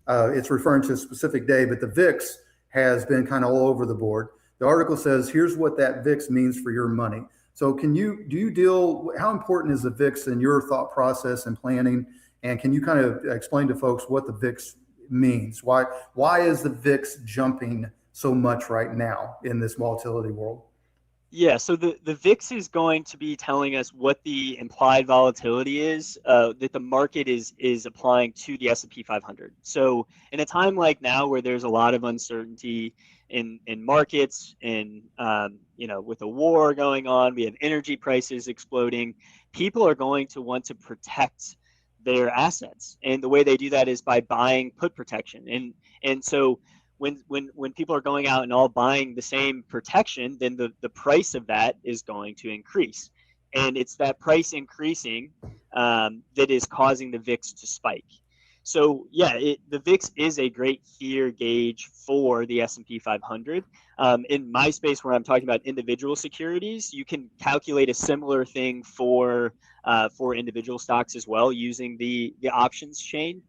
it's referring to a specific day, but the VIX has been kind of all over the board. The article says, "Here's what that VIX means for your money." So, how important is the VIX in your thought process and planning? And can you kind of explain to folks what the VIX means? Why is the VIX jumping so much right now in this volatility world? Yeah, so the VIX is going to be telling us what the implied volatility is that the market is applying to the S&P 500. So in a time like now where there's a lot of uncertainty in markets, and with a war going on, we have energy prices exploding. People are going to want to protect their assets, and the way they do that is by buying put protection. And so when people are going out and all buying the same protection, then the price of that is going to increase. And it's that price increasing that is causing the VIX to spike. So yeah, the VIX is a great fear gauge for the S&P 500. In my space, where I'm talking about individual securities, you can calculate a similar thing for individual stocks as well using the options chain.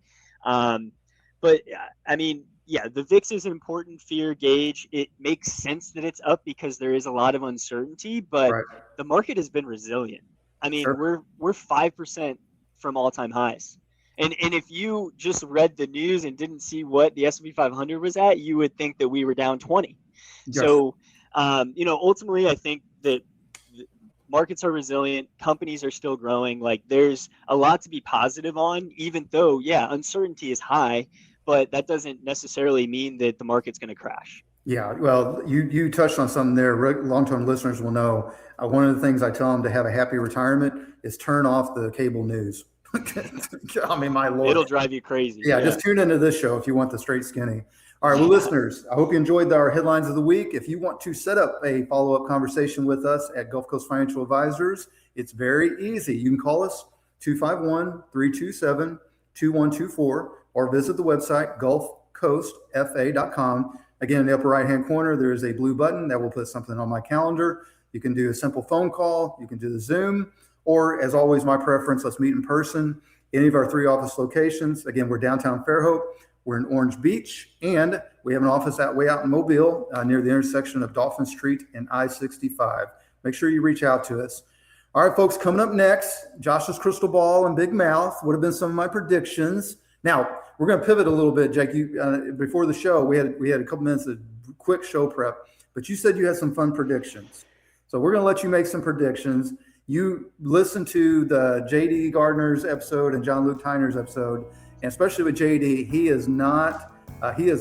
But I mean, yeah, the VIX is an important fear gauge. It makes sense that it's up because there is a lot of uncertainty, but Right. the market has been resilient. I mean, Sure. we're 5% from all-time highs. And if you just read the news and didn't see what the S&P 500 was at, you would think that we were down 20. Yes. So, ultimately, I think that markets are resilient, companies are still growing. Like, there's a lot to be positive on, even though, yeah, uncertainty is high, but that doesn't necessarily mean that the market's going to crash. Yeah, well, you touched on something there. Long-term listeners will know. One of the things I tell them to have a happy retirement is turn off the cable news. I mean, my Lord. It'll drive you crazy. Yeah, just tune into this show if you want the straight skinny. All right, well, listeners, I hope you enjoyed our headlines of the week. If you want to set up a follow-up conversation with us at Gulf Coast Financial Advisors, it's very easy. You can call us 251-327-2124 or visit the website gulfcoastfa.com. Again, in the upper right-hand corner, there is a blue button that will put something on my calendar. You can do a simple phone call. You can do the Zoom. Or, as always, my preference, let's meet in person. Any of our 3 office locations. Again, we're downtown Fairhope. We're in Orange Beach. And we have an office way out in Mobile near the intersection of Dolphin Street and I-65. Make sure you reach out to us. All right, folks, coming up next, Josh's crystal ball and big mouth would have been some of my predictions. Now, we're going to pivot a little bit, Jake. Before the show, we had a couple minutes of quick show prep, but you said you had some fun predictions. So we're going to let you make some predictions. You listen to the JD Gardner's episode and John Luke Tyner's episode, and especially with JD, he is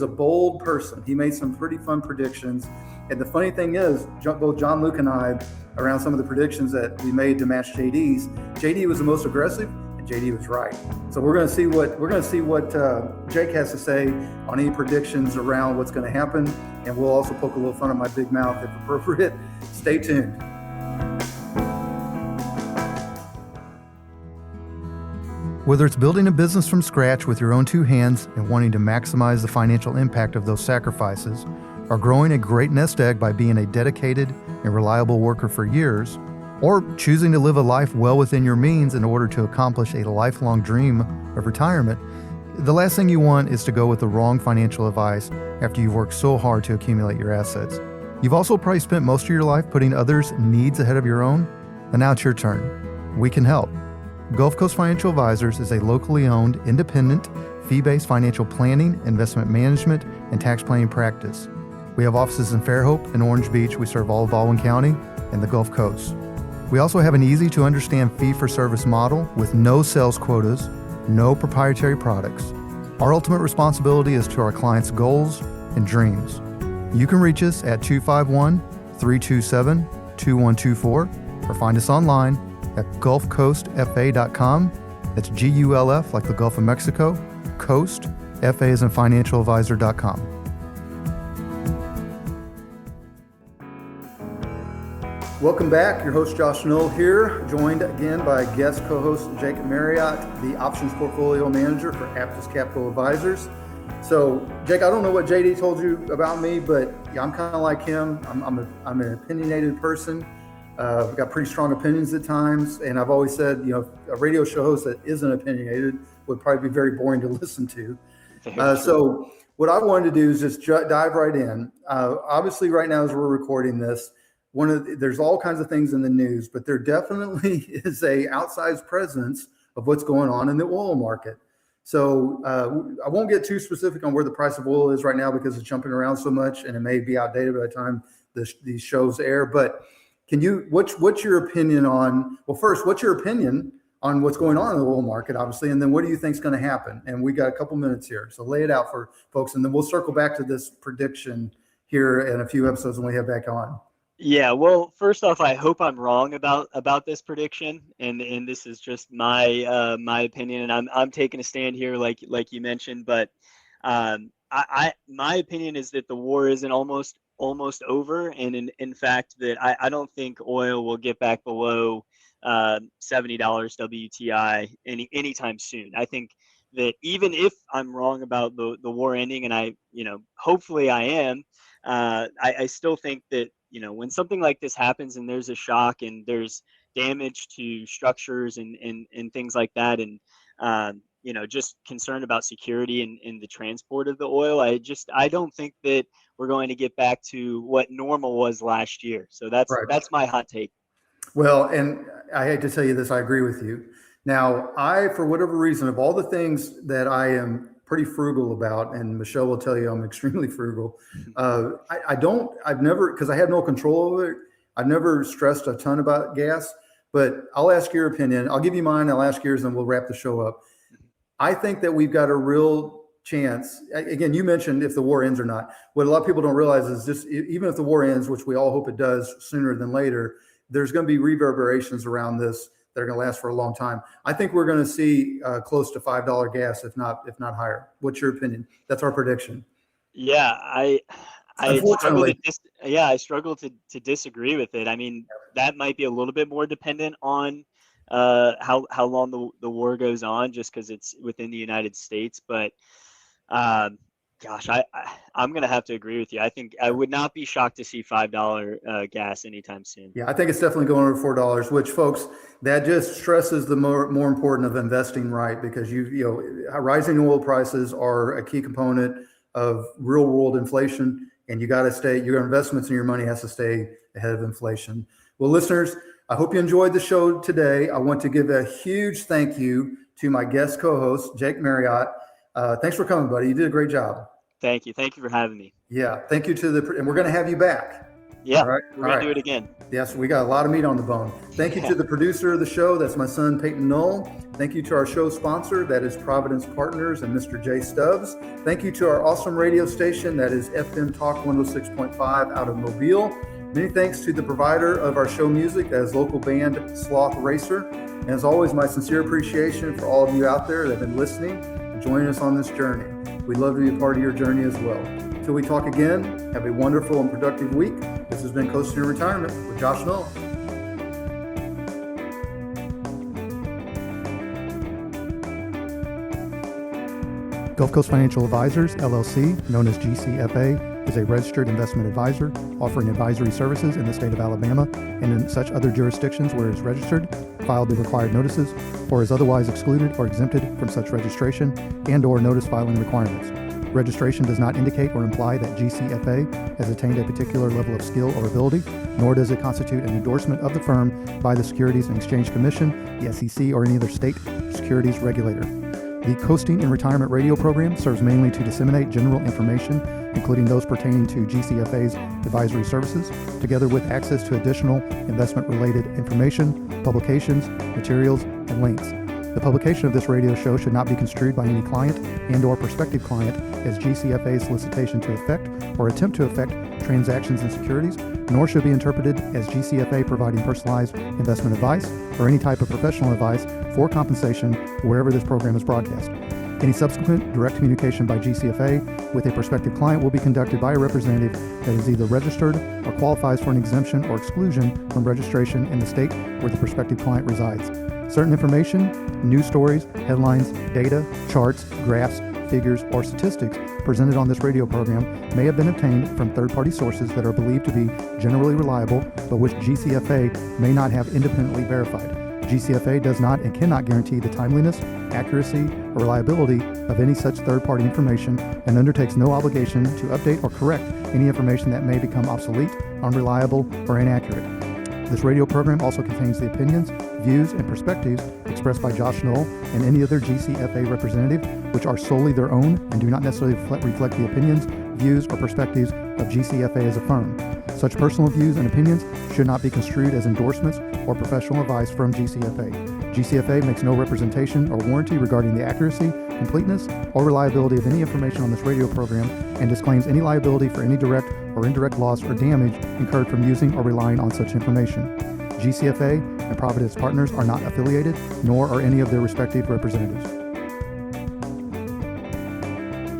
a bold person. He made some pretty fun predictions. And the funny thing is, both John Luke and I, around some of the predictions that we made to match JD's, JD was the most aggressive and JD was right. So we're going to see what Jake has to say on any predictions around what's going to happen. And we'll also poke a little fun at my big mouth if appropriate. Stay tuned. Whether it's building a business from scratch with your own 2 hands and wanting to maximize the financial impact of those sacrifices, or growing a great nest egg by being a dedicated and reliable worker for years, or choosing to live a life well within your means in order to accomplish a lifelong dream of retirement, the last thing you want is to go with the wrong financial advice after you've worked so hard to accumulate your assets. You've also probably spent most of your life putting others' needs ahead of your own, and now it's your turn. We can help. Gulf Coast Financial Advisors is a locally owned, independent, fee-based financial planning, investment management, and tax planning practice. We have offices in Fairhope and Orange Beach. We serve all of Baldwin County and the Gulf Coast. We also have an easy-to-understand fee-for-service model with no sales quotas, no proprietary products. Our ultimate responsibility is to our clients' goals and dreams. You can reach us at 251-327-2124 or find us online at gulfcoastfa.com. That's GULF, like the Gulf of Mexico, Coast, FA as in financialadvisor.com. Welcome back. Your host, Josh Knoll here, joined again by guest co-host Jake Marriott, the options portfolio manager for Aptus Capital Advisors. So, Jake, I don't know what JD told you about me, but yeah, I'm kind of like him. I'm an opinionated person. I've got pretty strong opinions at times, and I've always said, a radio show host that isn't opinionated would probably be very boring to listen to. So what I wanted to do is just dive right in. Obviously, right now as we're recording this, there's all kinds of things in the news, but there definitely is a outsized presence of what's going on in the oil market. So I won't get too specific on where the price of oil is right now because it's jumping around so much, and it may be outdated by the time these shows air. But what's your opinion on, well, first, what's your opinion on what's going on in the oil market, obviously, and then what do you think is going to happen? And we got a couple minutes here, so lay it out for folks, and then we'll circle back to this prediction here in a few episodes when we have back on. Yeah, well, first off, I hope I'm wrong about this prediction, and this is just my my opinion, and I'm taking a stand here, like you mentioned, but my opinion is that the war isn't almost over, and in fact that I don't think oil will get back below $70 WTI anytime soon. I think that even if I'm wrong about the war ending, and hopefully I am, I still think that when something like this happens and there's a shock and there's damage to structures and things like that, and just concerned about security and the transport of the oil, I don't think that we're going to get back to what normal was last year. So that's my hot take. Well, and I hate to tell you this, I agree with you. Now, for whatever reason, of all the things that I am pretty frugal about, and Michelle will tell you I'm extremely frugal, I've never, because I have no control over it, I've never stressed a ton about gas, but I'll ask your opinion. I'll give you mine, I'll ask yours, and we'll wrap the show up. I think that we've got a real chance. Again, you mentioned if the war ends or not. What a lot of people don't realize is just even if the war ends, which we all hope it does sooner than later, there's going to be reverberations around this that are going to last for a long time. I think we're going to see close to $5 gas, if not higher. What's your opinion? That's our prediction. Yeah, I struggle to disagree with it. I mean, that might be a little bit more dependent on how long the war goes on, just because it's within the United States. But gosh, I'm going to have to agree with you. I think I would not be shocked to see $5 gas anytime soon. Yeah, I think it's definitely going over $4, which, folks, that just stresses the more important of investing right, because rising oil prices are a key component of real world inflation, and your investments and your money has to stay ahead of inflation. Well, listeners, I hope you enjoyed the show today. I want to give a huge thank you to my guest co-host, Jake Marriott. Thanks for coming, buddy. You did a great job. Thank you. Thank you for having me. Yeah. Thank you and we're going to have you back. Yeah. All right. We're going to do it again. Yes. We got a lot of meat on the bone. Thank you to the producer of the show. That's my son, Peyton Knoll. Thank you to our show sponsor. That is Providence Partners and Mr. Jay Stubbs. Thank you to our awesome radio station. That is FM Talk 106.5 out of Mobile. Many thanks to the provider of our show music, that is local band Sloth Racer. And as always, my sincere appreciation for all of you out there that have been listening and joining us on this journey. We'd love to be a part of your journey as well. Till we talk again, have a wonderful and productive week. This has been Coasting to Retirement with Josh Knoll. Gulf Coast Financial Advisors, LLC, known as GCFA, is a registered investment advisor offering advisory services in the state of Alabama and in such other jurisdictions where it is registered, filed the required notices, or is otherwise excluded or exempted from such registration and/or notice filing requirements. Registration does not indicate or imply that GCFA has attained a particular level of skill or ability, nor does it constitute an endorsement of the firm by the Securities and Exchange Commission, the SEC, or any other state securities regulator. The Coasting in Retirement radio program serves mainly to disseminate general information, including those pertaining to GCFA's advisory services, together with access to additional investment-related information, publications, materials, and links. The publication of this radio show should not be construed by any client and/or prospective client as GCFA's solicitation to effect or attempt to effect transactions in securities, nor should be interpreted as GCFA providing personalized investment advice or any type of professional advice for compensation wherever this program is broadcast. Any subsequent direct communication by GCFA with a prospective client will be conducted by a representative that is either registered or qualifies for an exemption or exclusion from registration in the state where the prospective client resides. Certain information, news stories, headlines, data, charts, graphs, figures, or statistics presented on this radio program may have been obtained from third-party sources that are believed to be generally reliable, but which GCFA may not have independently verified. GCFA does not and cannot guarantee the timeliness, accuracy, or reliability of any such third-party information and undertakes no obligation to update or correct any information that may become obsolete, unreliable, or inaccurate. This radio program also contains the opinions, views, and perspectives expressed by Josh Knoll and any other GCFA representative, which are solely their own and do not necessarily reflect the opinions, views, or perspectives of GCFA as a firm. Such personal views and opinions should not be construed as endorsements or professional advice from GCFA. GCFA makes no representation or warranty regarding the accuracy, completeness, or reliability of any information on this radio program and disclaims any liability for any direct or indirect loss or damage incurred from using or relying on such information. GCFA and Providence Partners are not affiliated, nor are any of their respective representatives.